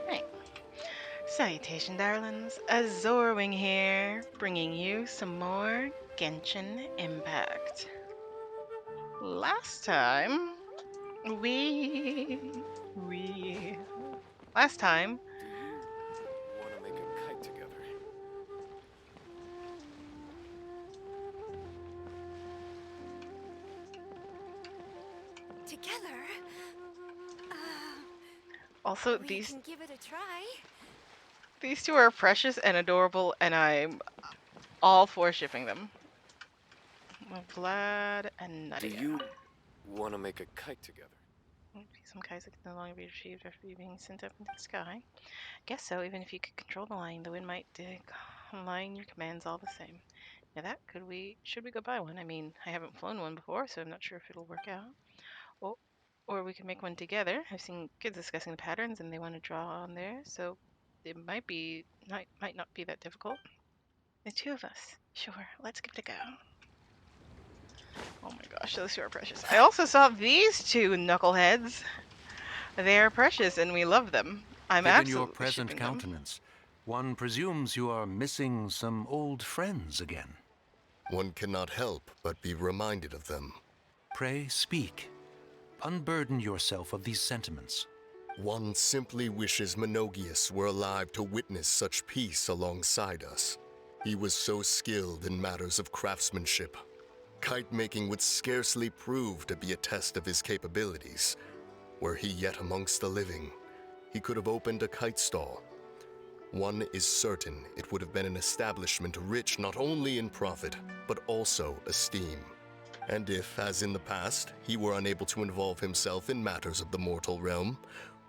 Right. Salutation, darlings. Azorwing here, bringing you some more Genshin Impact. Last time, we... Last time, Do you want to make a kite together? Together? Uh, also, we can give it a try. these two are precious and adorable, and I'm all for shipping them. Vlad and Do Nadia. you want to make a kite together? Some kites that can no longer be retrieved after being sent up into the sky. Guess so, even if you could control the line, the wind might align your commands all the same. Now should we go buy one? I mean, I haven't flown one before, so I'm not sure if it'll work out. Or, or we can make one together. I've seen kids discussing the patterns and they want to draw on there, so it might not be that difficult. The two of us. Sure, let's give it a go. Oh my gosh, those two are precious. I also saw these two knuckleheads. They are precious and we love them. I'm Given your absolutely present shipping them. countenance, one presumes you are missing some old friends again. One cannot help but be reminded of them. Pray speak. Unburden yourself of these sentiments. One simply wishes Menogius were alive to witness such peace alongside us. He was so skilled in matters of craftsmanship. Kite making would scarcely prove to be a test of his capabilities. Were he yet amongst the living, he could have opened a kite stall. One is certain it would have been an establishment rich not only in profit, but also esteem. And if, as in the past, he were unable to involve himself in matters of the mortal realm,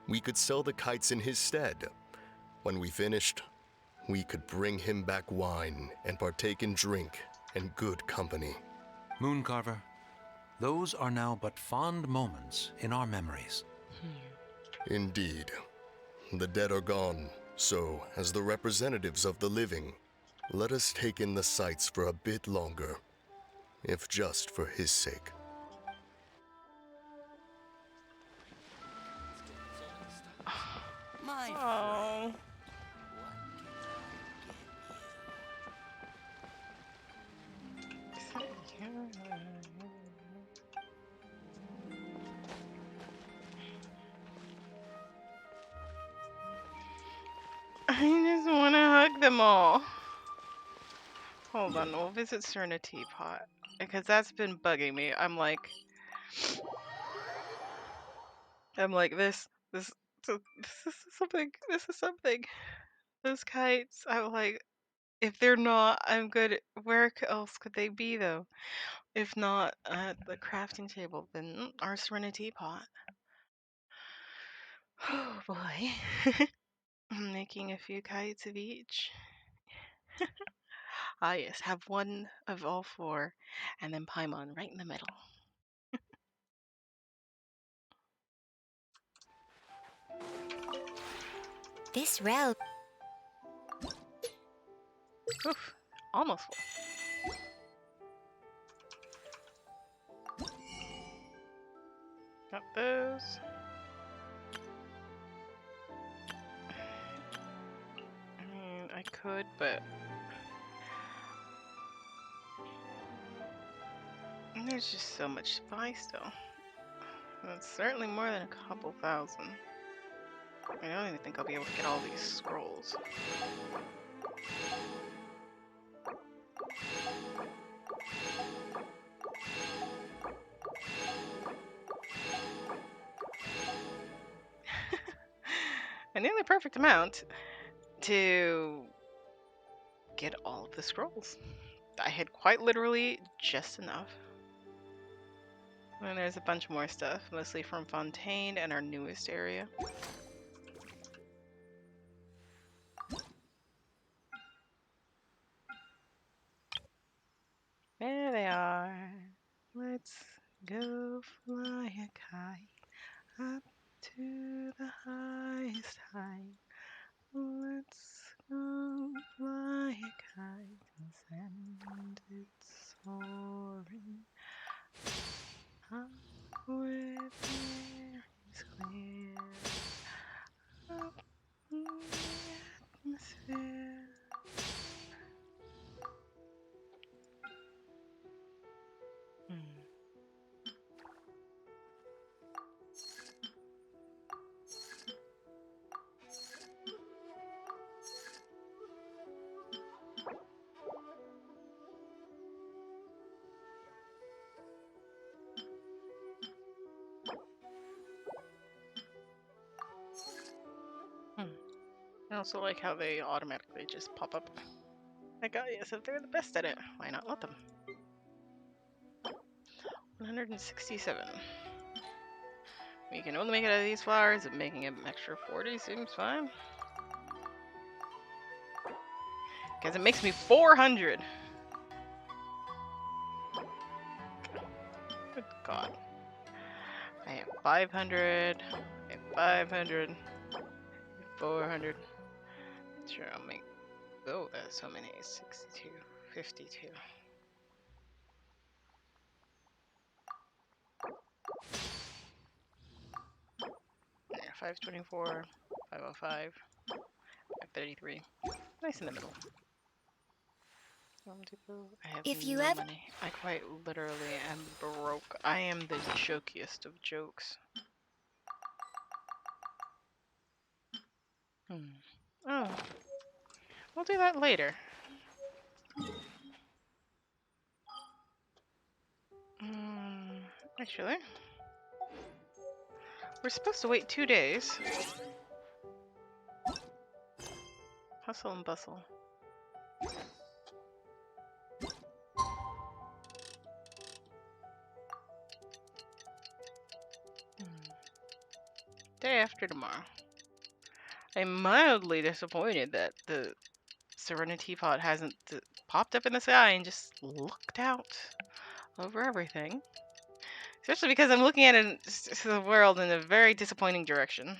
we could sell the kites in his stead. When we finished, we could bring him back wine and partake in drink and good company. Mooncarver, those are now but fond moments in our memories. Indeed. The dead are gone, so, as the representatives of the living, let us take in the sights for a bit longer, if just for his sake. My friend, Oh. what can I get I just want to hug them all. Hold on, we'll visit Serenity Pot because that's been bugging me. I'm like this. This is something. This is something. Those kites. I'm like, if they're not, I'm good. Where else could they be though? If not at the crafting table, then our Serenity Pot. Oh boy. I'm making a few kites of each. Ah yes, have one of all four, and then Paimon right in the middle. This realm. Oof, almost full. Got those. I mean, I could, but there's just so much to buy still. That's certainly more than a couple thousand. I don't even think I'll be able to get all these scrolls. A nearly perfect amount to get all of the scrolls. I had quite literally just enough. And there's a bunch more stuff, mostly from Fontaine and our newest area. There they are. Let's go fly a kite up to the highest height. Let's go fly a kite and send it soaring up where the air is clear. I also like how they automatically just pop up. Like, oh yes, if they're the best at it, why not let them? 167. We can only make it out of these flowers, and making an extra 40 seems fine. Because it makes me 400! Good God. I have 500, I have 500, I have 400. Sure, I'll make. Oh, that's so many. 62, 52. Yeah, 524, 505, 533. Nice in the middle. I have If you no ever- money. I quite literally am broke. I am the jokiest of jokes. Oh. We'll do that later. Actually, we're supposed to wait 2 days. Hustle and bustle. Day after tomorrow. I'm mildly disappointed that the Serenity Pot hasn't popped up in the sky and just looked out over everything. Especially because I'm looking at the world in a very disappointing direction.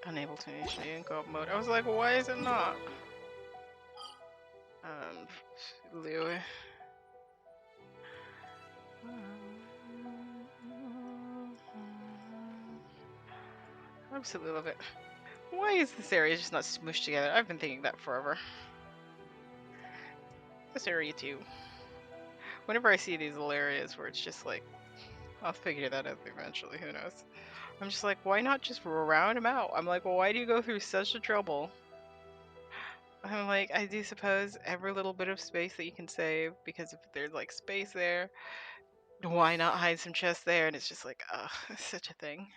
Unable to initiate in co-op mode. I was like, why is it not? Lou. I absolutely love it. Why is this area just not smooshed together? I've been thinking that forever. This area too. Whenever I see these little areas where it's just like, I'll figure that out eventually, who knows. I'm just like, why not just round them out? I'm like, well, why do you go through such a trouble? I'm like, I do suppose every little bit of space that you can save, because if there's like space there, why not hide some chests there? And it's just like, ugh, it's such a thing.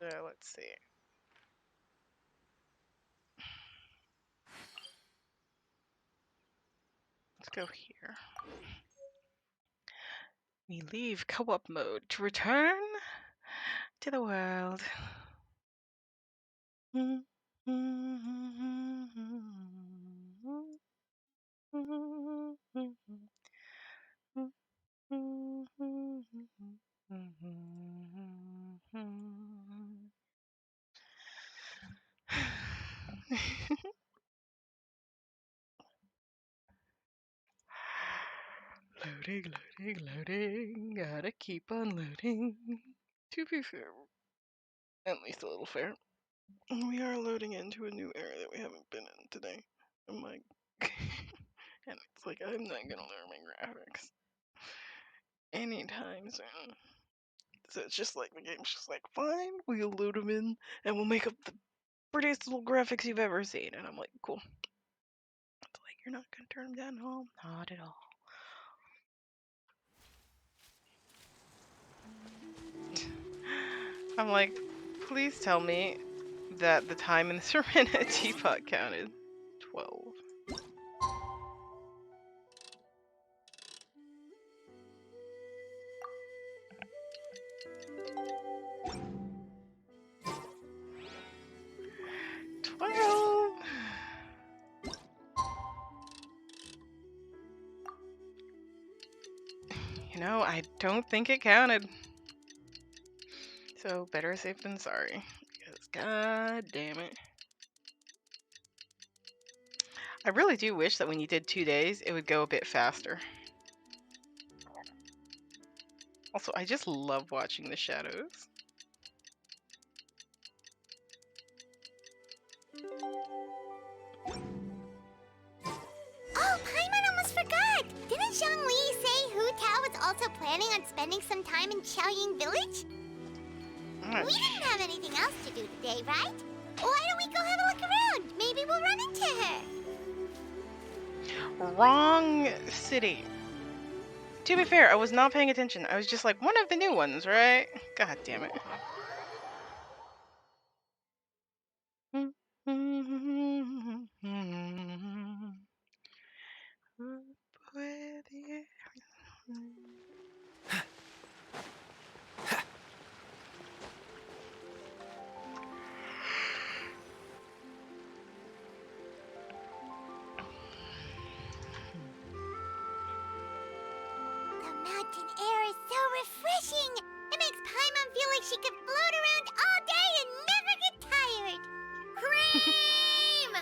Let's see. Let's go here. We leave co-op mode to return to the world. Loading, loading, loading. Gotta keep on loading. To be fair, at least a little fair. We are loading into a new area that we haven't been in today. I'm like, and it's like, I'm not gonna learn my graphics anytime soon. So it's just like, the game's just like, fine, we'll load them in and we'll make up the prettiest little graphics you've ever seen. And I'm like, cool. It's like, you're not gonna turn them down at all? Not at all. I'm like, please tell me that the time in the Serenity Pot counted 12. You know, I don't think it counted. So better safe than sorry. Because god damn it. I really do wish that when you did 2 days, it would go a bit faster. Also, I just love watching the shadows. Oh, Paimon almost forgot! Didn't Zhongli say Hu Tao was also planning on spending some time in Xiaoying Village? We didn't have anything else to do today, right? Why don't we go have a look around? Maybe we'll run into her. Wrong city. To be fair, I was not paying attention. I was just like, one of the new ones, right? God damn it. The mountain air is so refreshing. It makes Paimon feel like she could float around all day and never get tired. Cream!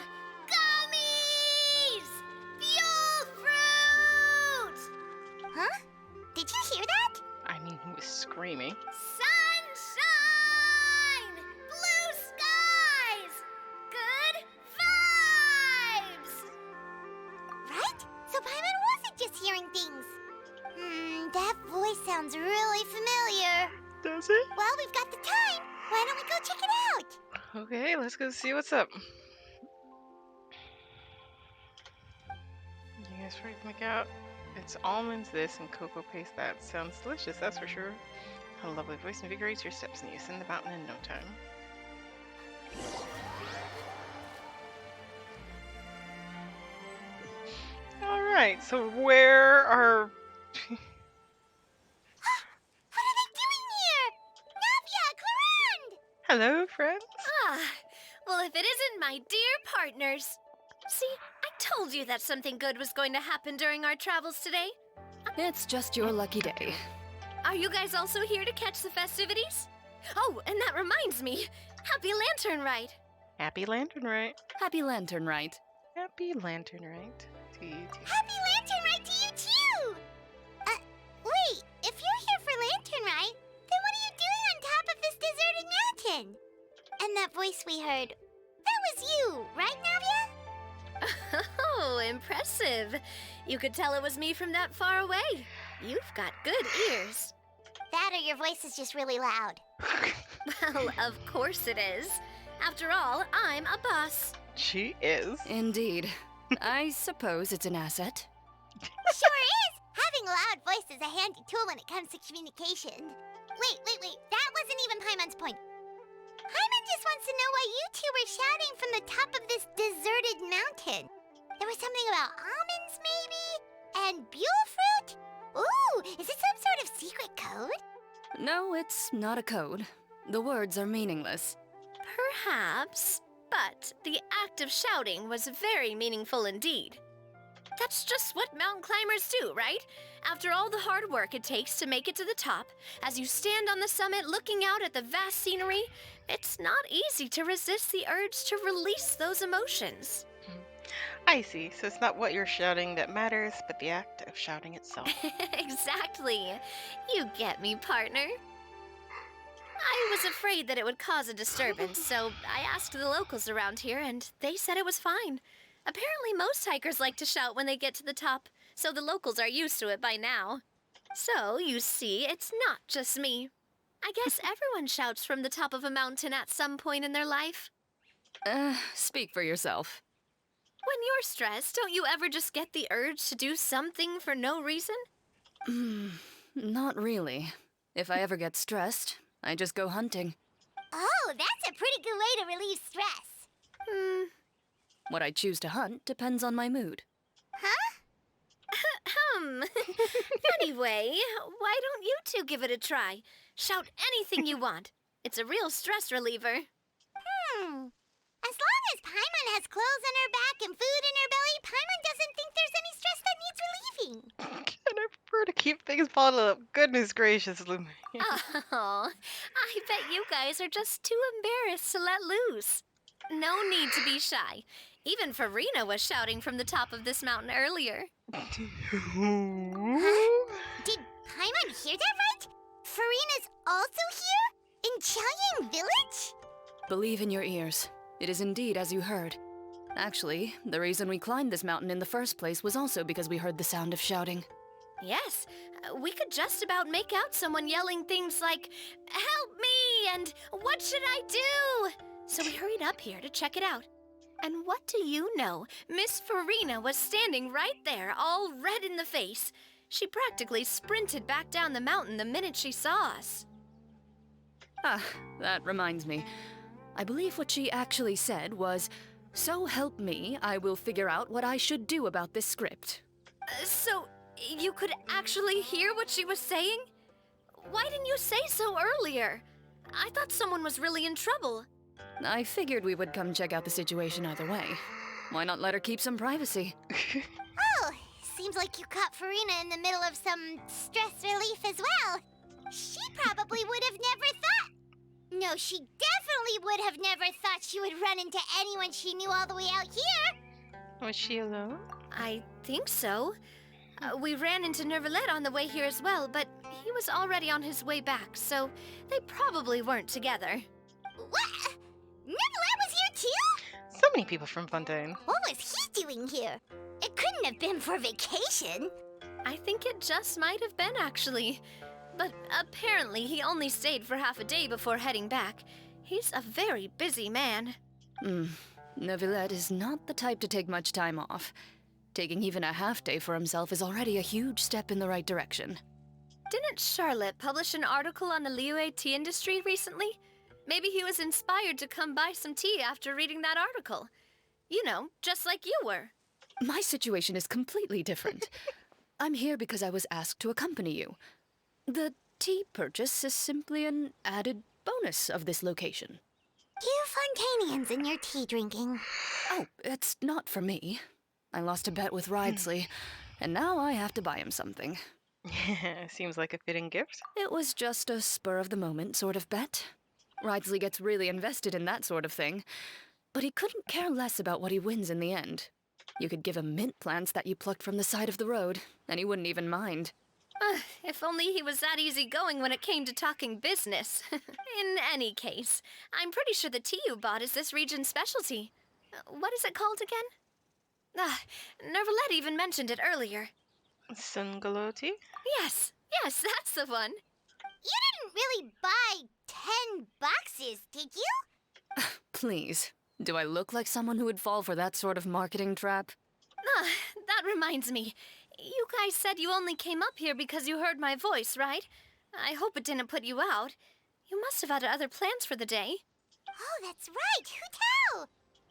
Gummies! Fuel fruit! Huh? Did you hear that? I mean, he was screaming. Sunshine! Blue skies! Good vibes! Right? So Paimon wasn't just hearing things. That voice sounds really familiar. Does it? Well, we've got the time. Why don't we go check it out? Okay, let's go see what's up. You guys freak out. It's almonds this and cocoa paste that. Sounds delicious, that's for sure. A lovely voice invigorates your steps and you ascend the mountain in no time. Alright, so where are... What are they doing here? Navia, Clarande! Hello, friends? Ah, well, if it isn't my dear partners. See, I told you that something good was going to happen during our travels today. It's just your lucky day. Are you guys also here to catch the festivities? Oh, and that reminds me. Happy Lantern Ride. Happy Lantern Rite. Happy Lantern Rite. Happy Lantern Rite to you too. Happy Lantern Ride to you, too! Wait, if you're here for Lantern Ride, then what are you doing on top of this deserted mountain? And that voice we heard, that was you, right, Navia? Oh, impressive. You could tell it was me from that far away. You've got good ears. That or your voice is just really loud. Well, of course it is. After all, I'm a boss. She is. Indeed. I suppose it's an asset. Sure is! Having a loud voice is a handy tool when it comes to communication. Wait. That wasn't even Paimon's point. Paimon just wants to know why you two were shouting from the top of this deserted mountain. There was something about almonds, maybe? And buell fruit? Ooh, is it some sort of secret code? No, it's not a code. The words are meaningless. Perhaps, but the act of shouting was very meaningful indeed. That's just what mountain climbers do, right? After all the hard work it takes to make it to the top, as you stand on the summit looking out at the vast scenery, it's not easy to resist the urge to release those emotions. I see. So it's not what you're shouting that matters, but the act of shouting itself. Exactly. You get me, partner. I was afraid that it would cause a disturbance, so I asked the locals around here, and they said it was fine. Apparently, most hikers like to shout when they get to the top, so the locals are used to it by now. So, you see, it's not just me. I guess everyone shouts from the top of a mountain at some point in their life. Speak for yourself. When you're stressed, don't you ever just get the urge to do something for no reason? Not really. If I ever get stressed, I just go hunting. Oh, that's a pretty good way to relieve stress. What I choose to hunt depends on my mood. Anyway, why don't you two give it a try? Shout anything you want. It's a real stress reliever. As long as Paimon has clothes on her back and food in her belly, Paimon doesn't think there's any stress that needs relieving. And I prefer to keep things bottled up. Goodness gracious, Lumi. Oh, I bet you guys are just too embarrassed to let loose. No need to be shy. Even Farina was shouting from the top of this mountain earlier. Did Paimon hear that right? Farina's also here? In Chaoyang Village? Believe in your ears. It is indeed as you heard. Actually, the reason we climbed this mountain in the first place was also because we heard the sound of shouting. Yes, we could just about make out someone yelling things like, "Help me!" and "What should I do?" So we hurried up here to check it out. And what do you know? Miss Farina was standing right there, all red in the face. She practically sprinted back down the mountain the minute she saw us. Ah, that reminds me. I believe what she actually said was, "So help me, I will figure out what I should do about this script." So, you could actually hear what she was saying? Why didn't you say so earlier? I thought someone was really in trouble. I figured we would come check out the situation either way. Why not let her keep some privacy? Oh, seems like you caught Farina in the middle of some stress relief as well. She probably would have never thought. No, she definitely would have never thought she would run into anyone she knew all the way out here. Was she alone? I think so. We ran into Nervalet on the way here as well, but he was already on his way back, so they probably weren't together. What? Nervalet was here too? So many people from Fontaine. What was he doing here? It couldn't have been for vacation. I think it just might have been, actually. But apparently he only stayed for half a day before heading back. He's a very busy man. Neuvillette is not the type to take much time off. Taking even a half day for himself is already a huge step in the right direction. Didn't Charlotte publish an article on the Liyue tea industry recently? Maybe he was inspired to come buy some tea after reading that article. You know, just like you were. My situation is completely different. I'm here because I was asked to accompany you. The tea purchase is simply an added bonus of this location. You Fontanians and your tea drinking. Oh, it's not for me. I lost a bet with Ridesley, and now I have to buy him something. Seems like a fitting gift. It was just a spur-of-the-moment sort of bet. Ridesley gets really invested in that sort of thing, but he couldn't care less about what he wins in the end. You could give him mint plants that you plucked from the side of the road, and he wouldn't even mind. If only he was that easygoing when it came to talking business. In any case, I'm pretty sure the tea you bought is this region's specialty. What is it called again? Nervalet even mentioned it earlier. Sungalow tea? Yes, that's the one. You didn't really buy 10 boxes, did you? Please, do I look like someone who would fall for that sort of marketing trap? That reminds me. You guys said you only came up here because you heard my voice, right? I hope it didn't put you out. You must have had other plans for the day. Oh, that's right. Who tell?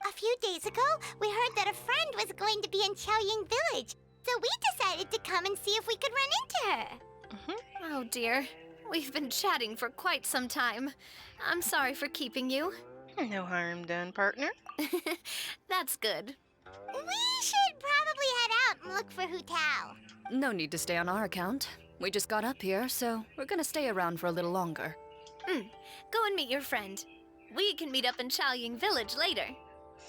A few days ago, we heard that a friend was going to be in Chaoying Village, so we decided to come and see if we could run into her. Oh dear. We've been chatting for quite some time. I'm sorry for keeping you. No harm done, partner. That's good. We should probably head out and look for Hu Tao. No need to stay on our account. We just got up here, so we're gonna stay around for a little longer. Go and meet your friend. We can meet up in Chaoying Village later.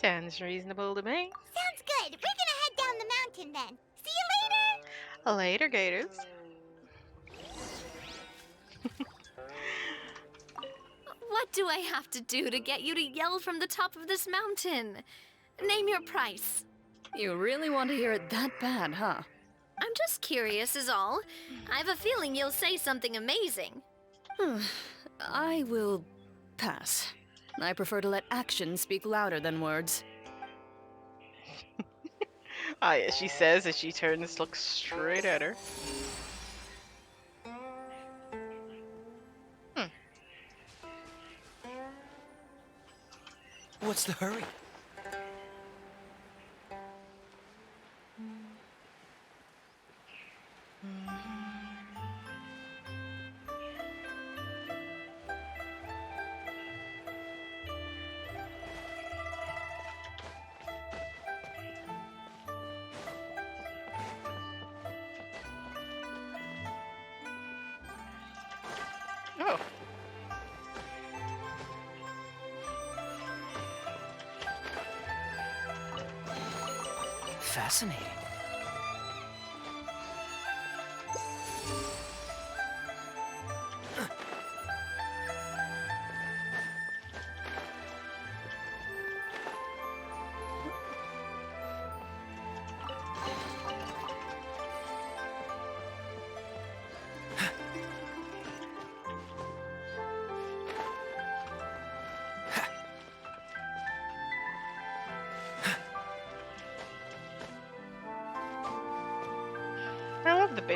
Sounds reasonable to me. Sounds good. We're gonna head down the mountain then. See you later. Later, Gators. What do I have to do to get you to yell from the top of this mountain? Name your price. You really want to hear it that bad, huh? I'm just curious is all. I have a feeling you'll say something amazing. I will pass. I prefer to let actions speak louder than words. Yeah, she says as she turns to look straight at her. What's the hurry? Oh. Fascinating.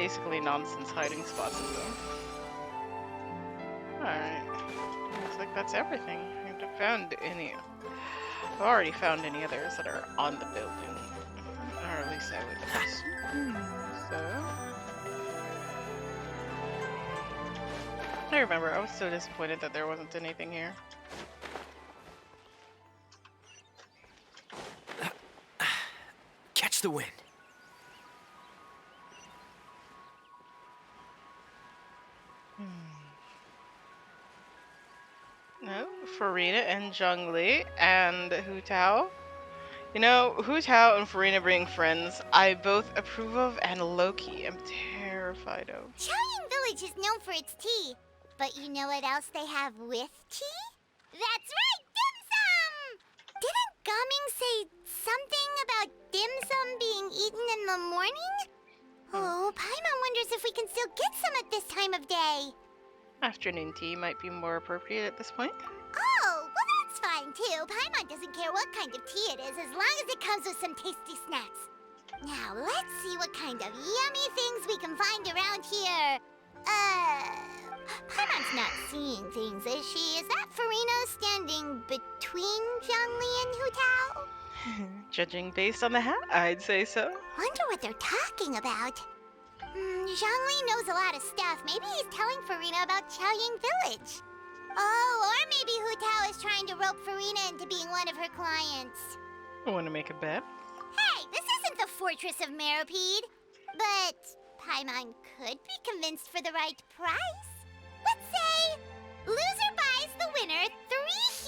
basically nonsense hiding spots in them. Alright. Looks like that's everything. I haven't found any. I've already found any others that are on the building. Or at least I would assume so. I remember, I was so disappointed that there wasn't anything here. Catch the wind. No, Farina and Zhongli and Hu Tao. You know, Hu Tao and Farina being friends, I both approve of and low-key am terrified of. Chaoyang Village is known for its tea. But you know what else they have with tea? That's right, dim sum! Didn't Gaming say something about dim sum being eaten in the morning? Oh, Paimon wonders if we can still get some at this time of day. Afternoon tea might be more appropriate at this point. Oh, well that's fine too. Paimon doesn't care what kind of tea it is as long as it comes with some tasty snacks. Now let's see what kind of yummy things we can find around here. Paimon's not seeing things, is she? Is that Farina standing between Zhongli and Hu Tao? Judging based on the hat, I'd say so. Wonder what they're talking about. Zhongli knows a lot of stuff. Maybe he's telling Farina about Chaoyang Village. Oh, or maybe Hu Tao is trying to rope Farina into being one of her clients. I want to make a bet. Hey, this isn't the Fortress of Meropide. But Paimon could be convinced for the right price. Let's say loser buys the winner 3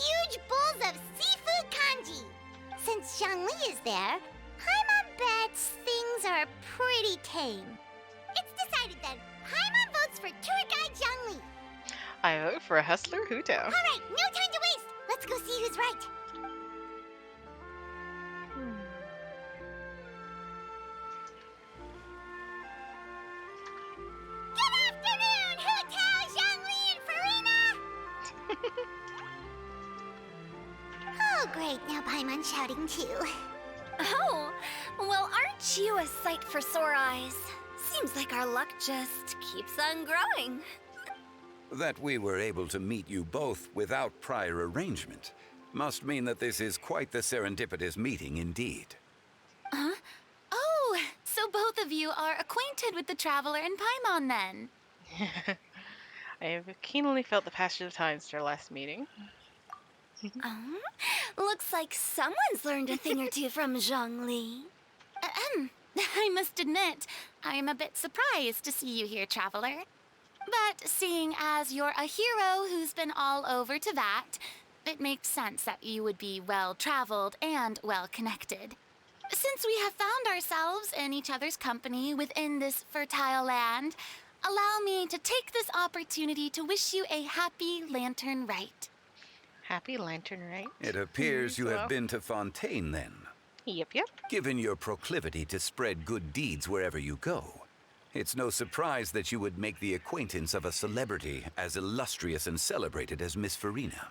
huge bowls of seafood kanji. Since Zhongli is there, Paimon bets things are pretty tame. It's decided then. Paimon votes for tour guide Zhongli. I vote for a hustler Hu Tao. All right, no time to waste. Let's go see who's right. Good afternoon, Hu Tao, Zhongli, and Farina. Oh, great. Now Paimon's shouting too. Oh, well, aren't you a sight for sore eyes? Seems like our luck just keeps on growing. That we were able to meet you both without prior arrangement must mean that this is quite the serendipitous meeting indeed. Huh? Oh, so both of you are acquainted with the Traveler and Paimon then? I have keenly felt the passage of time since our last meeting. Looks like someone's learned a thing or two from Zhongli. I must admit, I am a bit surprised to see you here, Traveler. But seeing as you're a hero who's been all over Teyvat, it makes sense that you would be well-traveled and well-connected. Since we have found ourselves in each other's company within this fertile land, allow me to take this opportunity to wish you a happy Lantern Rite. Happy Lantern Rite? It appears you have been to Fontaine then. Yep. Given your proclivity to spread good deeds wherever you go, it's no surprise that you would make the acquaintance of a celebrity as illustrious and celebrated as Miss Farina.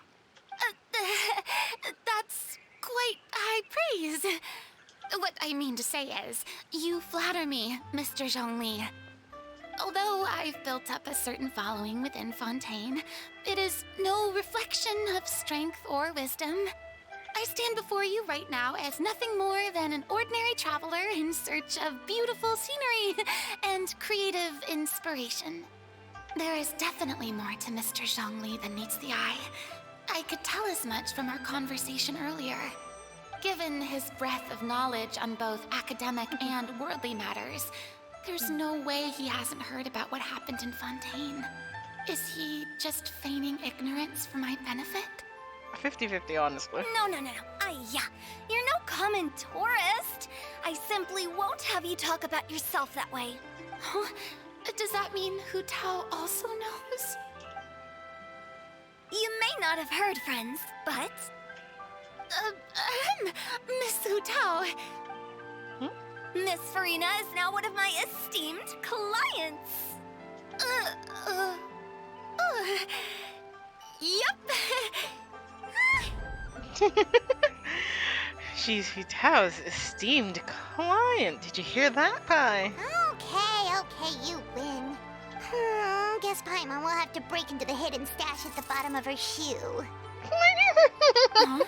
That's quite high praise. What I mean to say is, you flatter me, Mr. Zhongli. Although I've built up a certain following within Fontaine, it is no reflection of strength or wisdom. I stand before you right now as nothing more than an ordinary traveler in search of beautiful scenery and creative inspiration. There is definitely more to Mr. Zhongli than meets the eye. I could tell as much from our conversation earlier. Given his breadth of knowledge on both academic and worldly matters, there's no way he hasn't heard about what happened in Fontaine. Is he just feigning ignorance for my benefit? 50-50, honestly. No. You're no common tourist. I simply won't have you talk about yourself that way. Huh? Does that mean Hu Tao also knows? You may not have heard, friends, but... Miss Hu Tao. Miss Farina is now one of my esteemed clients. Yep. She's Hu Tao's esteemed client. Did you hear that, Pai? Okay. Okay, you win. Guess Paimon will have to break into the hidden stash at the bottom of her shoe. Huh?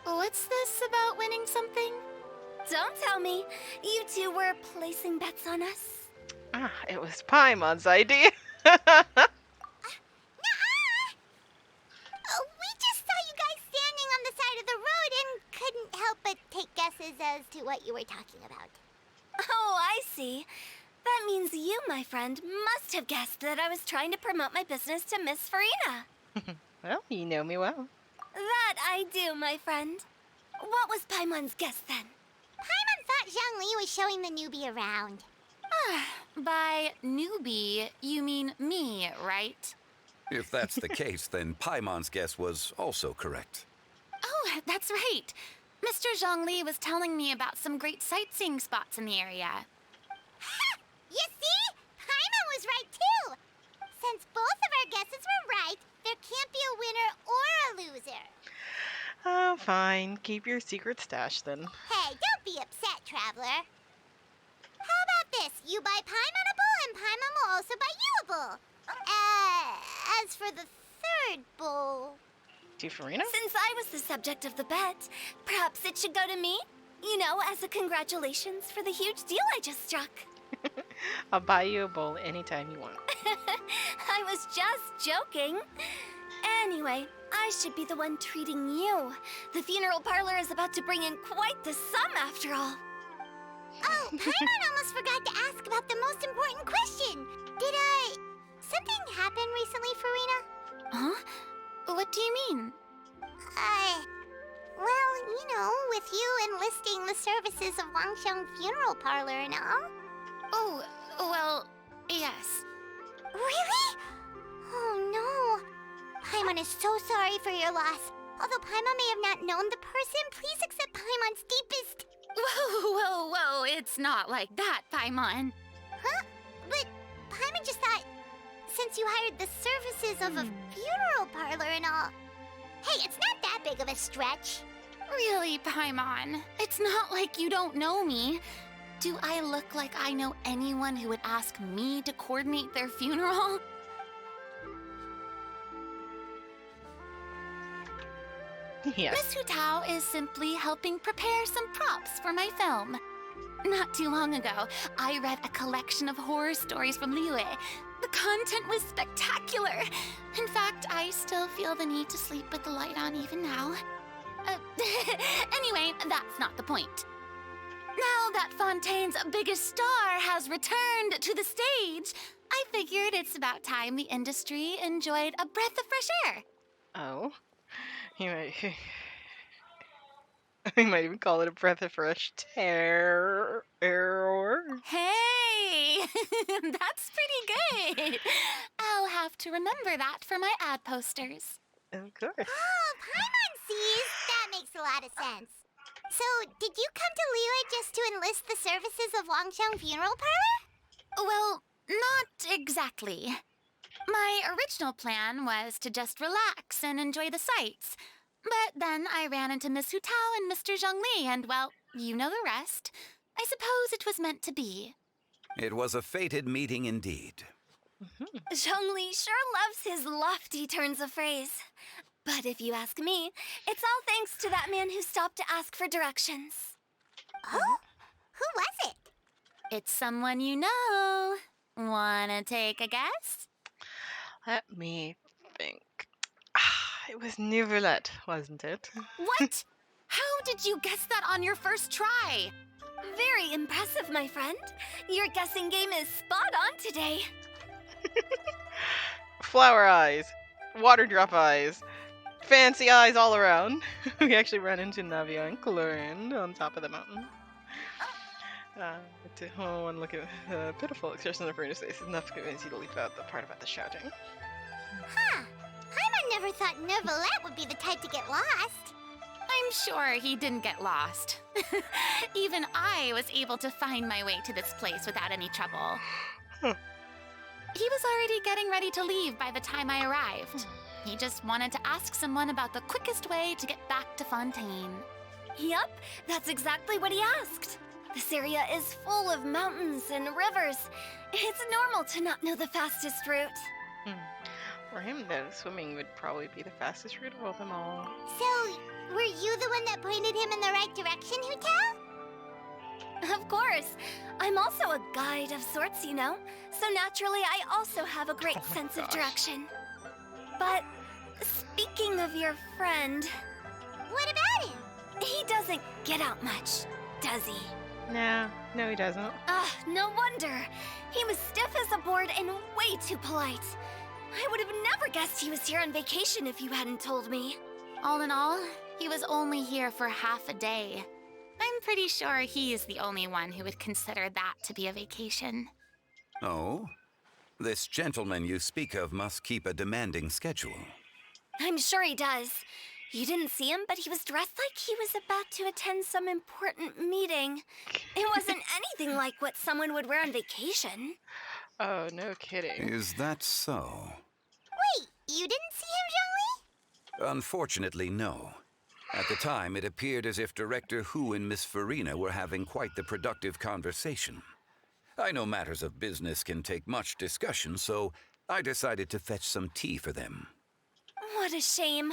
What's this about winning something? Don't tell me. You two were placing bets on us. Ah, it was Paimon's idea. We just saw you guys standing on the side of the road and couldn't help but take guesses as to what you were talking about. Oh, I see. That means you, my friend, must have guessed that I was trying to promote my business to Miss Farina. Well, you know me well. That I do, my friend. What was Paimon's guess then? Paimon thought Zhongli was showing the newbie around. By newbie, you mean me, right? If that's the case, then Paimon's guess was also correct. Oh, that's right. Mr. Zhongli was telling me about some great sightseeing spots in the area. You see? Paimon was right too! Since both of our guesses were right, there can't be a winner or a loser. Oh, fine. Keep your secret stash then. Hey, don't be upset, Traveler. How about this? You buy Paimon a bowl and Paimon will also buy you a bowl. As for the third bowl... To Farina? Since I was the subject of the bet, perhaps it should go to me? You know, as a congratulations for the huge deal I just struck. I'll buy you a bowl anytime you want. I was just joking. Anyway, I should be the one treating you. The funeral parlor is about to bring in quite the sum after all. Oh, Paimon almost forgot to ask about the most important question. Did, something happen recently, Farina? Huh? What do you mean? Well, you know, with you enlisting the services of Wangsheng Funeral Parlor and all. Oh, well, yes. Really? Oh no. Paimon is so sorry for your loss. Although Paimon may have not known the person, please accept Paimon's deepest... Whoa, it's not like that, Paimon. Huh? But Paimon just thought, since you hired the services of a funeral parlor and all... Hey, it's not that big of a stretch. Really, Paimon? It's not like you don't know me. Do I look like I know anyone who would ask me to coordinate their funeral? Yes. Miss Hu Tao is simply helping prepare some props for my film. Not too long ago, I read a collection of horror stories from Liyue. The content was spectacular. In fact, I still feel the need to sleep with the light on even now. Anyway, that's not the point. Now that Fontaine's biggest star has returned to the stage, I figured it's about time the industry enjoyed a breath of fresh air. Oh. You might... We might even call it a breath of fresh air. Hey, that's pretty good. I'll have to remember that for my ad posters. Of course. Oh, Paimon sees. That makes a lot of sense. So, did you come to Liyue just to enlist the services of Wangsheng Funeral Parlor? Well, not exactly. My original plan was to just relax and enjoy the sights. But then I ran into Miss Hu Tao and Mr. Zhongli, and well, you know the rest. I suppose it was meant to be. It was a fated meeting indeed. Zhongli sure loves his lofty turns of phrase. But if you ask me, it's all thanks to that man who stopped to ask for directions. Oh? Who was it? It's someone you know. Wanna take a guess? Let me think. It was Niverlet, wasn't it? What? How did you guess that on your first try? Very impressive, my friend. Your guessing game is spot on today. Flower eyes. Water drop eyes. Fancy eyes all around. We actually ran into Navia and Clorin on top of the mountain. One look at the pitiful expression of Farina's face is enough to convince you to leave out the part about the shouting. Huh. Paimon never thought Neverlet would be the type to get lost. I'm sure he didn't get lost. Even I was able to find my way to this place without any trouble. He was already getting ready to leave by the time I arrived. He just wanted to ask someone about the quickest way to get back to Fontaine. Yup, that's exactly what he asked. This area is full of mountains and rivers. It's normal to not know the fastest route. For him, though, swimming would probably be the fastest route of all them all. So, were you the one that pointed him in the right direction, Hu Tao? Of course. I'm also a guide of sorts, you know. So naturally, I also have a great sense of direction. But speaking of your friend... What about him? He doesn't get out much, does he? No, he doesn't. No wonder. He was stiff as a board and way too polite. I would have never guessed he was here on vacation if you hadn't told me. All in all, he was only here for half a day. I'm pretty sure he is the only one who would consider that to be a vacation. Oh? This gentleman you speak of must keep a demanding schedule. I'm sure he does. You didn't see him, but he was dressed like he was about to attend some important meeting. It wasn't anything like what someone would wear on vacation. Oh, no kidding. Is that so? Wait, you didn't see him, Zhongli? Unfortunately, no. At the time, it appeared as if Director Hu and Miss Farina were having quite the productive conversation. I know matters of business can take much discussion, so I decided to fetch some tea for them. What a shame.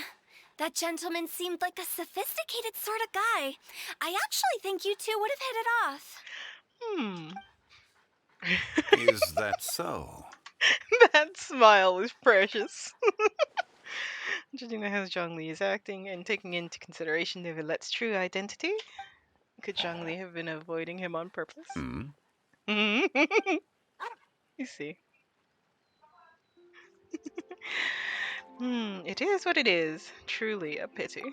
That gentleman seemed like a sophisticated sort of guy. I actually think you two would have hit it off. Is that so? That smile was precious. Judging how Zhongli is acting and taking into consideration Neuvillette's true identity, could Zhongli have been avoiding him on purpose? You see. It is what it is. Truly a pity.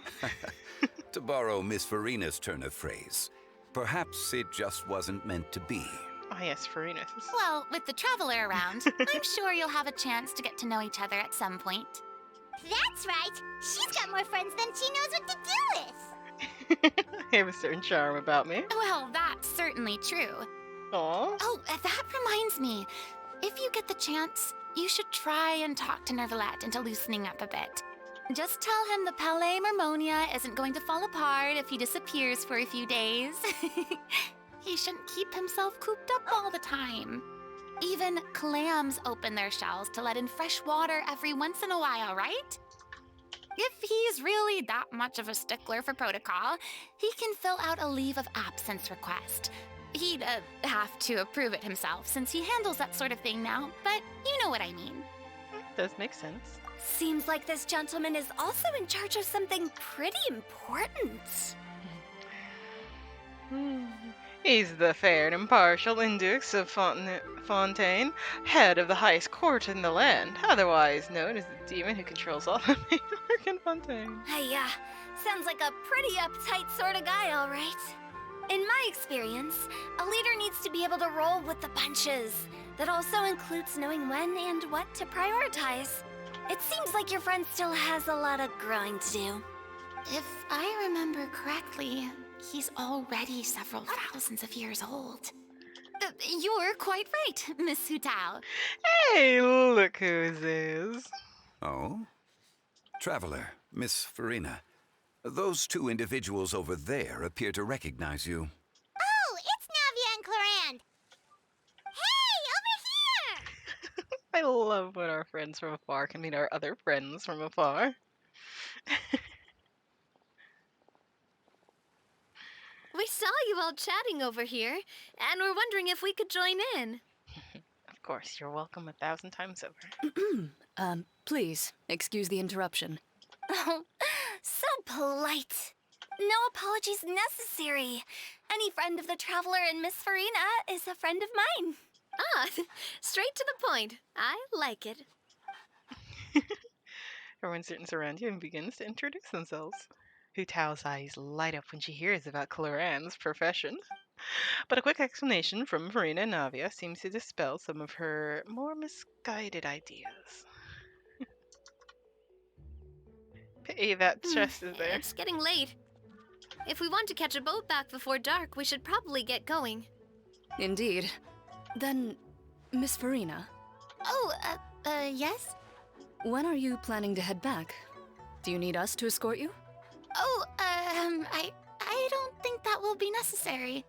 To borrow Miss Farina's turn of phrase, perhaps it just wasn't meant to be. Ah, yes, Farina's. Well, with the Traveler around, I'm sure you'll have a chance to get to know each other at some point. That's right. She's got more friends than she knows what to do with. I have a certain charm about me. Well, that's certainly true. Aw. Oh, that reminds me. If you get the chance, you should try and talk to Neuvillette into loosening up a bit. Just tell him the Palais Mermonia isn't going to fall apart if he disappears for a few days. He shouldn't keep himself cooped up all the time. Even clams open their shells to let in fresh water every once in a while, right? If he's really that much of a stickler for protocol, he can fill out a leave of absence request. He'd have to approve it himself since he handles that sort of thing now, but you know what I mean. Does make sense. Seems like this gentleman is also in charge of something pretty important. He's the fair and impartial Indux of Fontaine, head of the highest court in the land, otherwise known as the demon who controls all the paperwork in Fontaine. Sounds like a pretty uptight sort of guy, all right. In my experience, a leader needs to be able to roll with the punches. That also includes knowing when and what to prioritize. It seems like your friend still has a lot of growing to do. If I remember correctly, he's already several thousands of years old. You're quite right, Miss Hu Tao. Hey, look who this is. Oh? Traveler, Miss Farina. Those two individuals over there appear to recognize you. Oh, it's Navia and Clarand. Hey, over here! I love when our friends from afar can meet our other friends from afar. We saw you all chatting over here, and we're wondering if we could join in. Of course, you're welcome 1,000 times over. Please, excuse the interruption. Oh, so polite. No apologies necessary. Any friend of the Traveler and Miss Farina is a friend of mine. Straight to the point. I like it. Everyone turns around you and begins to introduce themselves. Hu Tao's eyes light up when she hears about Clarand's profession. But a quick explanation from Farina and Navia seems to dispel some of her more misguided ideas. Pity that chest is there. It's getting late. If we want to catch a boat back before dark, we should probably get going. Indeed. Then, Miss Farina, Oh, yes? when are you planning to head back? Do you need us to escort you? Oh, I don't think that will be necessary.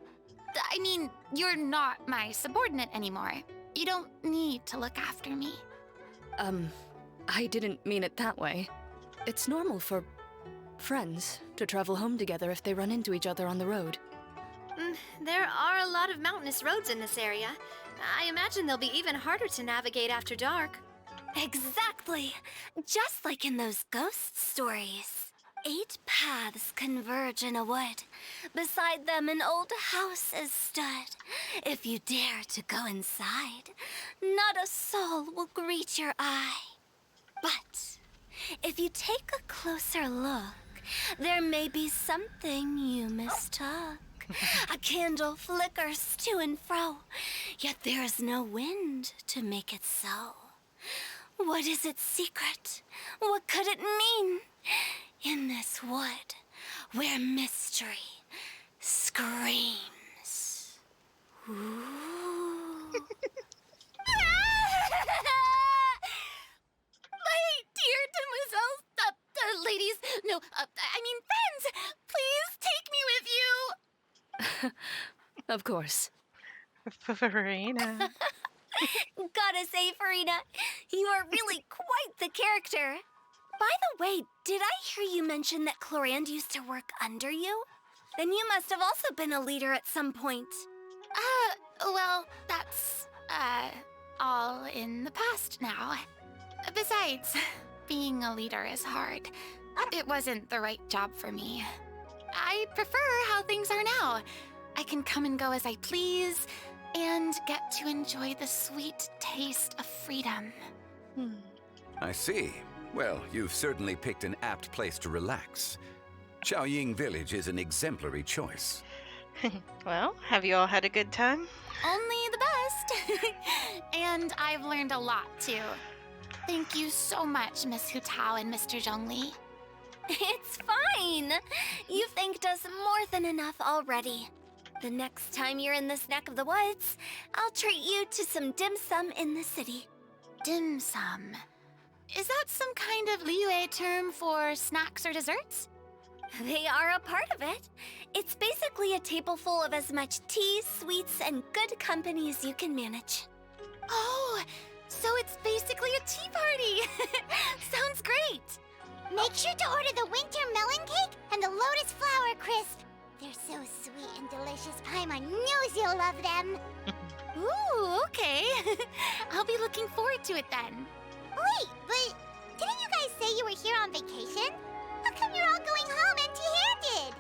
I mean, you're not my subordinate anymore. You don't need to look after me. I didn't mean it that way. It's normal for friends to travel home together if they run into each other on the road. There are a lot of mountainous roads in this area. I imagine they'll be even harder to navigate after dark. Exactly. Just like in those ghost stories. 8 paths converge in a wood. Beside them an old house is stood. If you dare to go inside, not a soul will greet your eye. But if you take a closer look, there may be something you mistook. A candle flickers to and fro, yet there is no wind to make it so. What is its secret? What could it mean? In this wood, where mystery screams. Ooh. My dear demoiselles, ladies, no, I mean friends, please take me with you. Of course. Farina. Gotta say, Farina, you are really quite the character. By the way, did I hear you mention that Clorand used to work under you? Then you must have also been a leader at some point. Well, that's, all in the past now. Besides, being a leader is hard. It wasn't the right job for me. I prefer how things are now. I can come and go as I please, and get to enjoy the sweet taste of freedom. I see. Well, you've certainly picked an apt place to relax. Xiaoying Village is an exemplary choice. Well, have you all had a good time? Only the best. And I've learned a lot, too. Thank you so much, Miss Hutao and Mr. Zhongli. It's fine. You thanked us more than enough already. The next time you're in this neck of the woods, I'll treat you to some dim sum in the city. Dim sum. Is that some kind of Liyue term for snacks or desserts? They are a part of it. It's basically a table full of as much tea, sweets, and good company as you can manage. Oh, so it's basically a tea party. Sounds great. Make sure to order the winter melon cake and the lotus flower crisp. They're so sweet and delicious, Paimon knows you'll love them. Ooh, okay. I'll be looking forward to it then. Wait, but didn't you guys say you were here on vacation? How come you're all going home empty-handed?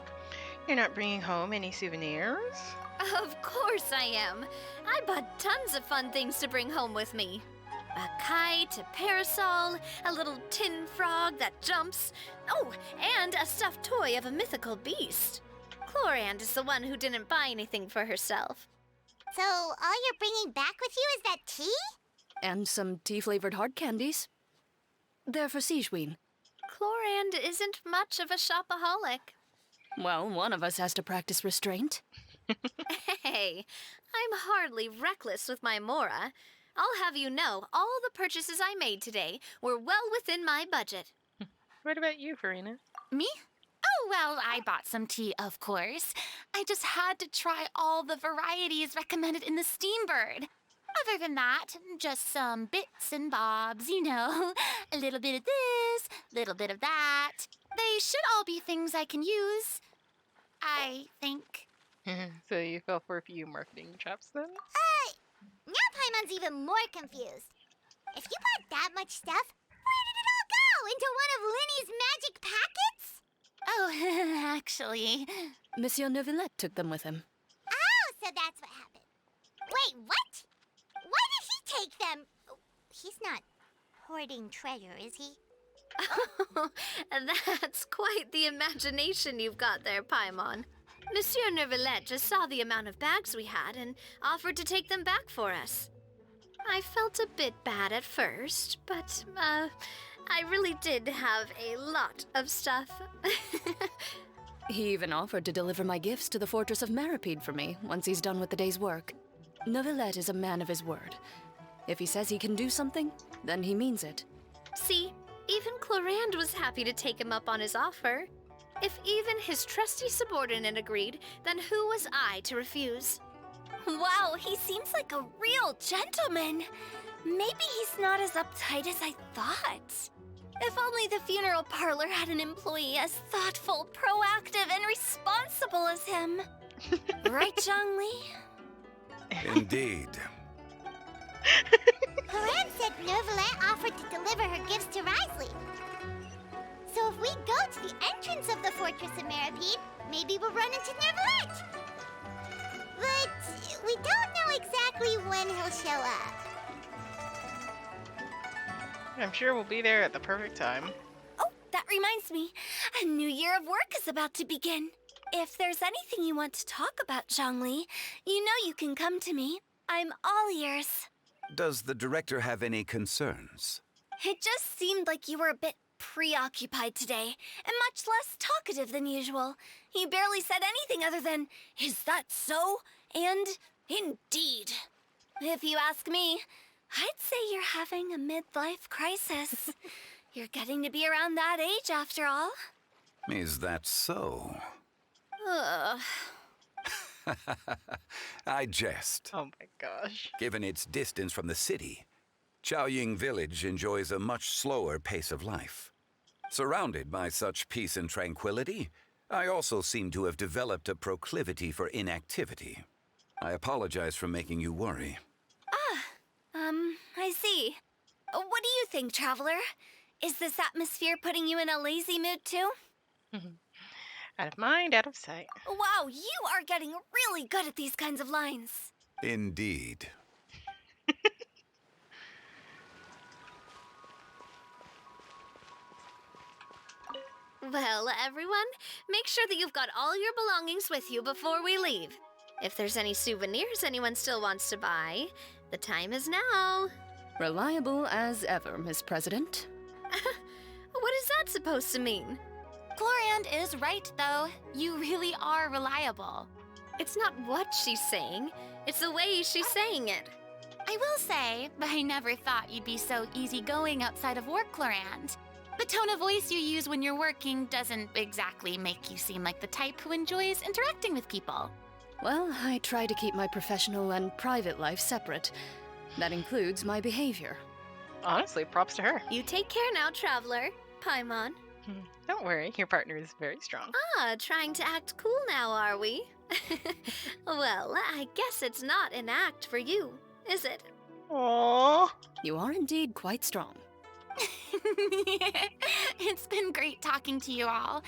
You're not bringing home any souvenirs? Of course I am. I bought tons of fun things to bring home with me. A kite, a parasol, a little tin frog that jumps. Oh, and a stuffed toy of a mythical beast. Clorand is the one who didn't buy anything for herself. So all you're bringing back with you is that tea? And some tea-flavored hard candies. They're for Sigewinne. Clorand isn't much of a shopaholic. Well, one of us has to practice restraint. Hey, I'm hardly reckless with my Mora. I'll have you know, all the purchases I made today were well within my budget. What about you, Farina? Me? Oh, well, I bought some tea, of course. I just had to try all the varieties recommended in the Steambird. Other than that, just some bits and bobs, you know. A little bit of this, little bit of that. They should all be things I can use, I think. So you fell for a few marketing traps then? Now Paimon's even more confused. If you bought that much stuff, where did it all go? Into one of Linny's magic packets? Oh, actually... Monsieur Neuvillette took them with him. Oh, so that's what happened. Wait, what? Why did he take them? He's not hoarding treasure, is he? That's quite the imagination you've got there, Paimon. Monsieur Neuvillette just saw the amount of bags we had and offered to take them back for us. I felt a bit bad at first, but, I really did have a lot of stuff. He even offered to deliver my gifts to the Fortress of Maripede for me once he's done with the day's work. Neuvillette is a man of his word. If he says he can do something, then he means it. See, even Clorand was happy to take him up on his offer. If even his trusty subordinate agreed, then who was I to refuse? Wow, he seems like a real gentleman. Maybe he's not as uptight as I thought. If only the funeral parlor had an employee as thoughtful, proactive, and responsible as him. Right, Zhongli? Indeed. Haran said Nervalet offered to deliver her gifts to Risley. So if we go to the entrance of the Fortress of Meripede, maybe we'll run into Nervalet. But we don't know exactly when he'll show up. I'm sure we'll be there at the perfect time. Oh, that reminds me. A new year of work is about to begin. If there's anything you want to talk about, Zhongli, you know you can come to me. I'm all ears. Does the director have any concerns? It just seemed like you were a bit preoccupied today, and much less talkative than usual. You barely said anything other than, "Is that so?" and "Indeed." If you ask me, I'd say you're having a midlife crisis. You're getting to be around that age after all. Is that so? Ugh. I jest. Oh my gosh. Given its distance from the city, Chaoying Village enjoys a much slower pace of life. Surrounded by such peace and tranquility, I also seem to have developed a proclivity for inactivity. I apologize for making you worry. I see. What do you think, Traveler? Is this atmosphere putting you in a lazy mood too? Out of mind, out of sight. Wow, you are getting really good at these kinds of lines. Indeed. Well, everyone, make sure that you've got all your belongings with you before we leave. If there's any souvenirs anyone still wants to buy, the time is now. Reliable as ever, Miss President. What is that supposed to mean? Gloriand is right, though. You really are reliable. It's not what she's saying, it's the way she's saying it. I will say, I never thought you'd be so easygoing outside of work, Gloriand. The tone of voice you use when you're working doesn't exactly make you seem like the type who enjoys interacting with people. Well, I try to keep my professional and private life separate. That includes my behavior. Honestly, props to her. You take care now, Traveler. Paimon. Don't worry, your partner is very strong. Ah, trying to act cool now, are we? Well, I guess it's not an act for you, is it? Aww. You are indeed quite strong. It's been great talking to you all.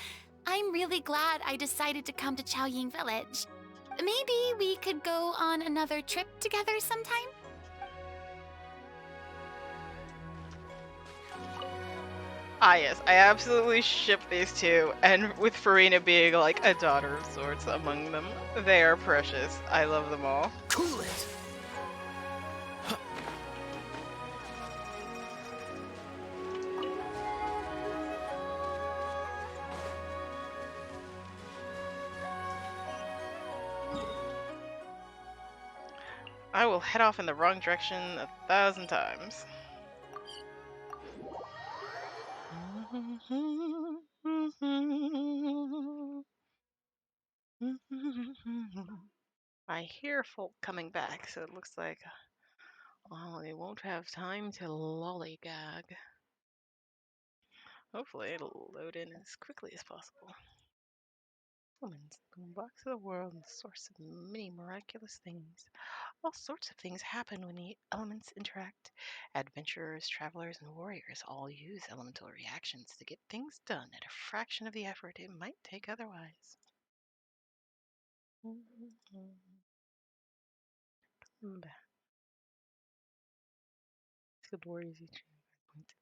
I'm really glad I decided to come to Chaoying Village. Maybe we could go on another trip together sometime? Ah yes, I absolutely ship these two, and with Farina being like a daughter of sorts among them. They are precious. I love them all. Cool it. I will head off in the wrong direction 1,000 times. I hear folk coming back, so it looks like, well, they won't have time to lollygag. Hopefully it'll load in as quickly as possible. Woman's the box of the world and the source of many miraculous things. All sorts of things happen when the elements interact. Adventurers, travelers, and warriors all use elemental reactions to get things done at a fraction of the effort it might take otherwise. Come back. Skilled warriors each point.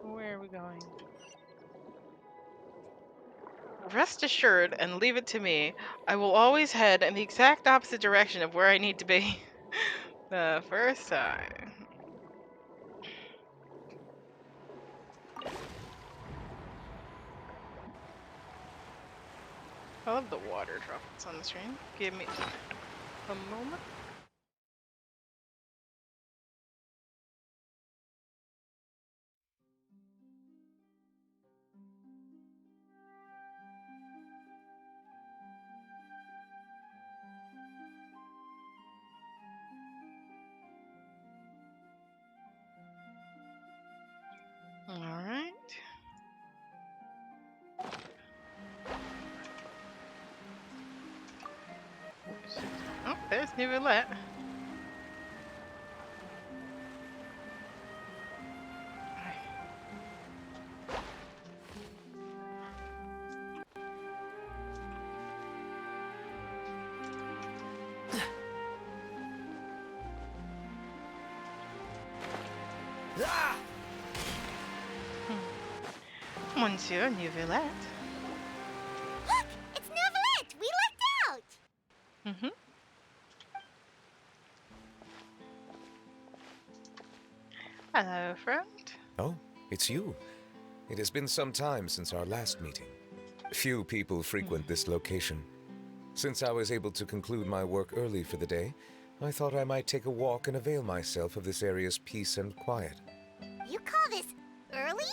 Where are we going? Rest assured and leave it to me. I will always head in the exact opposite direction of where I need to be the first time. I love the water droplets on the screen. Give me a moment. there's New Roulette. Monsieur New Roulette. Look! It's Neuvillette! We lucked out! Mm-hmm. Hello, friend. Oh, it's you. It has been some time since our last meeting. Few people frequent this location. Since I was able to conclude my work early for the day, I thought I might take a walk and avail myself of this area's peace and quiet. You call this early?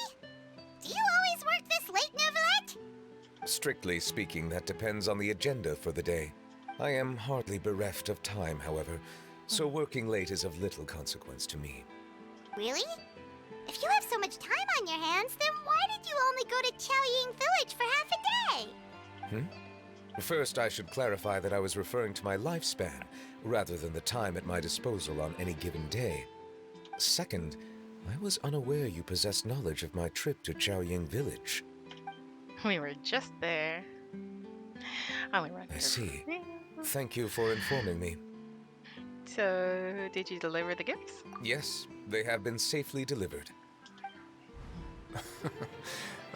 Do you always work this late, Neuvillette? Strictly speaking, that depends on the agenda for the day. I am hardly bereft of time, however, so working late is of little consequence to me. Really? If you have so much time on your hands, then why did you only go to Chaoying Village for half a day? First, I should clarify that I was referring to my lifespan, rather than the time at my disposal on any given day. Second, I was unaware you possessed knowledge of my trip to Chaoying Village. We were just there. I only ran I here. see. Thank you for informing me. So, did you deliver the gifts? Yes, they have been safely delivered.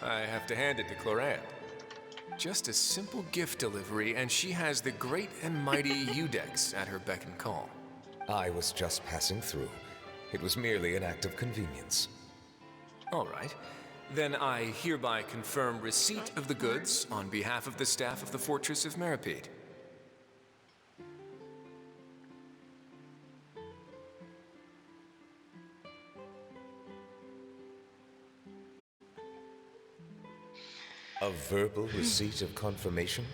I have to hand it to Clorant. Just a simple gift delivery, and she has the great and mighty Udex at her beck and call. I was just passing through. It was merely an act of convenience. All right. Then I hereby confirm receipt of the goods on behalf of the staff of the Fortress of Meripede. A verbal receipt of confirmation?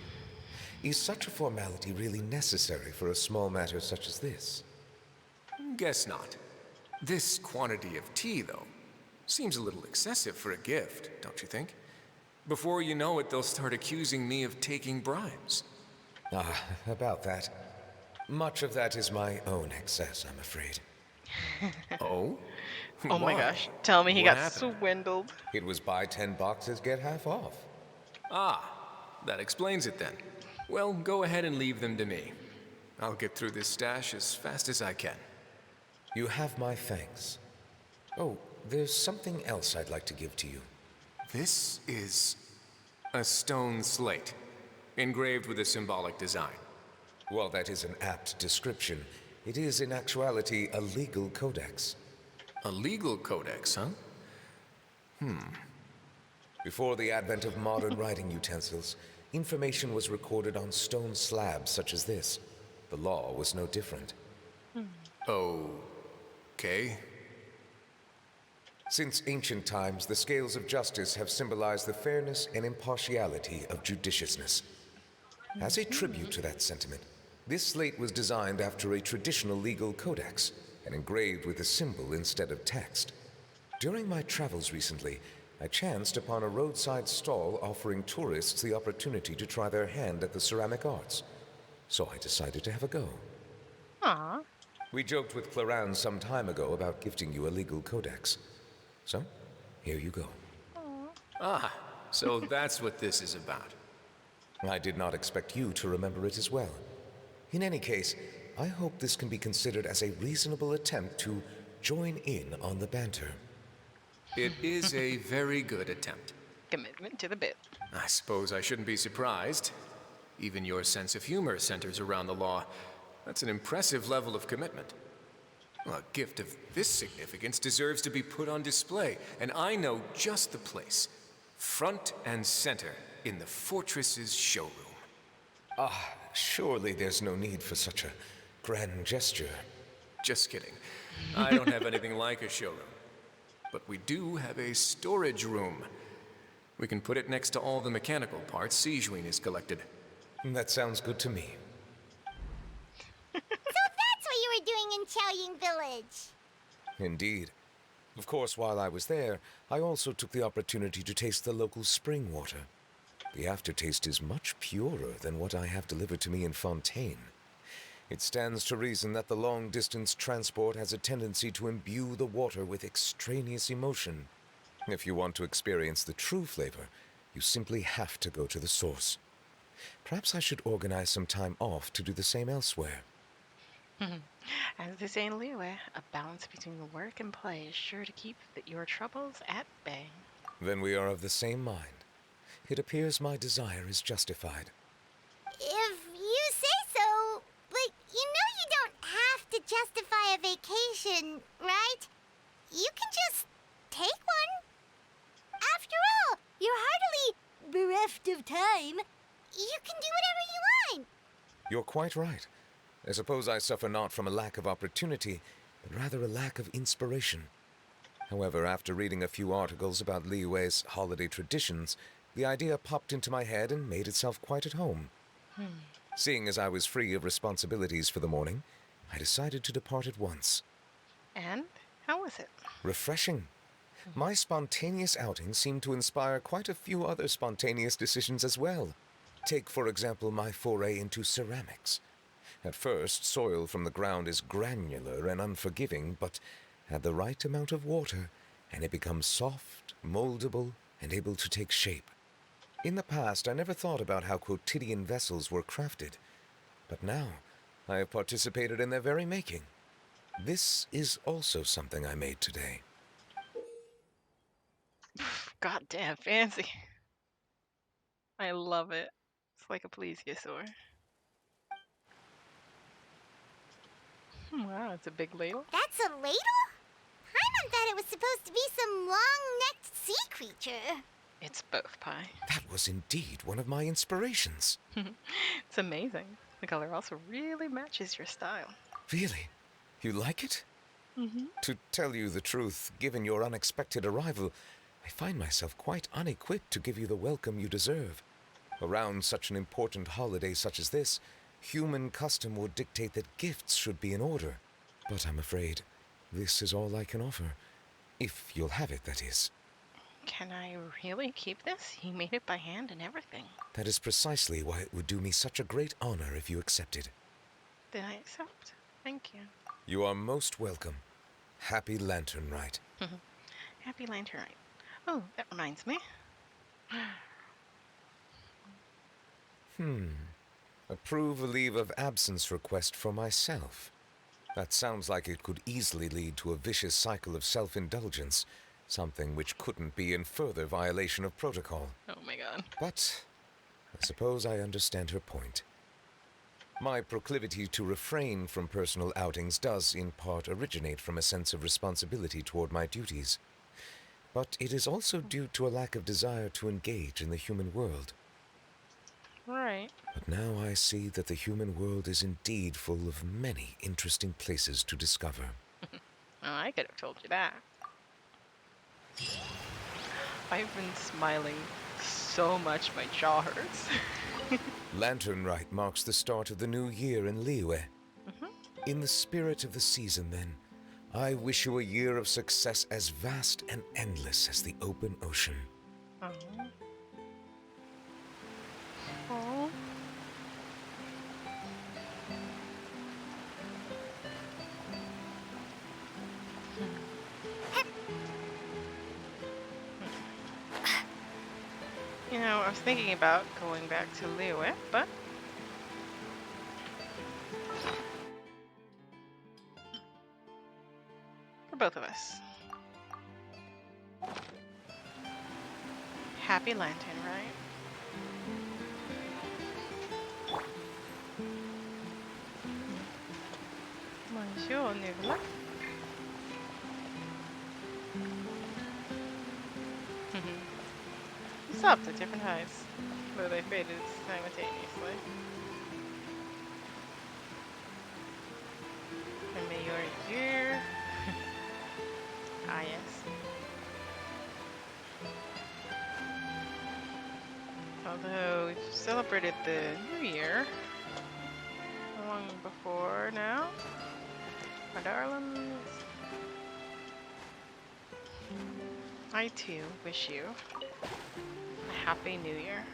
Is such a formality really necessary for a small matter such as this? Guess not. This quantity of tea, though, seems a little excessive for a gift, don't you think? Before you know it, they'll start accusing me of taking bribes. Ah, about that. Much of that is my own excess, I'm afraid. Oh? Oh my Why? gosh. Tell me he What got happened? swindled. It was buy 10 boxes, get half off. Ah, that explains it then. Well, go ahead and leave them to me. I'll get through this stash as fast as I can. You have my thanks. Oh, there's something else I'd like to give to you. This is a stone slate, engraved with a symbolic design. While that is an apt description, it is in actuality a legal codex. A legal codex, huh? Before the advent of modern writing utensils, information was recorded on stone slabs such as this. The law was no different. Okay. Since ancient times, the scales of justice have symbolized the fairness and impartiality of judiciousness. As a tribute to that sentiment, this slate was designed after a traditional legal codex and engraved with a symbol instead of text. During my travels recently, I chanced upon a roadside stall offering tourists the opportunity to try their hand at the ceramic arts. So I decided to have a go. Aw. We joked with Cloran some time ago about gifting you a legal codex. So, here you go. Ah, so that's what this is about. I did not expect you to remember it as well. In any case, I hope this can be considered as a reasonable attempt to join in on the banter. It is a very good attempt. Commitment to the bit. I suppose I shouldn't be surprised. Even your sense of humor centers around the law. That's an impressive level of commitment. Well, a gift of this significance deserves to be put on display, and I know just the place. Front and center in the Fortress's showroom. Ah, surely there's no need for such a grand gesture. Just kidding. I don't have anything like a showroom. But we do have a storage room. We can put it next to all the mechanical parts Sijuin has collected. That sounds good to me. So that's what you were doing in Chaoying Village. Indeed. Of course, while I was there, I also took the opportunity to taste the local spring water. The aftertaste is much purer than what I have delivered to me in Fontaine. It stands to reason that the long-distance transport has a tendency to imbue the water with extraneous emotion. If you want to experience the true flavor, you simply have to go to the source. Perhaps I should organize some time off to do the same elsewhere. As they say in Liyue, a balance between work and play is sure to keep your troubles at bay. Then we are of the same mind. It appears my desire is justified. If you say so, but you know you don't have to justify a vacation, right? You can just take one. After all, you're hardly bereft of time. You can do whatever you want. You're quite right. I suppose I suffer not from a lack of opportunity, but rather a lack of inspiration. However, after reading a few articles about Liyue's holiday traditions, the idea popped into my head and made itself quite at home. Seeing as I was free of responsibilities for the morning, I decided to depart at once. And how was it? Refreshing. My spontaneous outing seemed to inspire quite a few other spontaneous decisions as well. Take, for example, my foray into ceramics. At first, soil from the ground is granular and unforgiving, but add the right amount of water, and it becomes soft, moldable, and able to take shape. In the past, I never thought about how quotidian vessels were crafted, but now I have participated in their very making. This is also something I made today. Goddamn fancy. I love it. It's like a plesiosaur. Wow, it's a big ladle. That's a ladle? Paimon thought it was supposed to be some long-necked sea creature. It's both, Pi. That was indeed one of my inspirations. It's amazing. The color also really matches your style. Really? You like it? Mm-hmm. To tell you the truth, given your unexpected arrival, I find myself quite unequipped to give you the welcome you deserve. Around such an important holiday such as this, human custom would dictate that gifts should be in order. But I'm afraid this is all I can offer. If you'll have it, that is. Can I really keep this? You made it by hand and everything. That is precisely why it would do me such a great honor if you accepted. Then I accept. Thank you. You are most welcome. Happy Lantern Rite. Happy Lantern Rite. Oh, that reminds me. Approve a leave of absence request for myself. That sounds like it could easily lead to a vicious cycle of self-indulgence, something which couldn't be in further violation of protocol. Oh my god. But I suppose I understand her point. My proclivity to refrain from personal outings does in part originate from a sense of responsibility toward my duties. But it is also due to a lack of desire to engage in the human world. Right. But now I see that the human world is indeed full of many interesting places to discover. Well, I could have told you that. I've been smiling so much my jaw hurts. Lantern Rite marks the start of the new year in Liyue. In the spirit of the season, then, I wish you a year of success as vast and endless as the open ocean. Oh. Oh. You know, I was thinking about going back to Liyue, but for both of us. Happy Lantern, right? Bonjour, Nugla. Stopped at different heights, though they faded simultaneously. And may your year... ah, yes. Although we've celebrated the New Year long before now, my darlings, I too wish you a Happy New Year.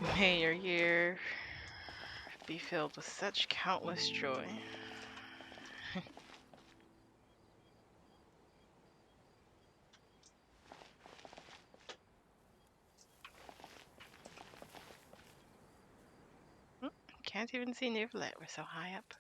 May your year be filled with such countless joy. Can't even see Neuvillette. We're so high up.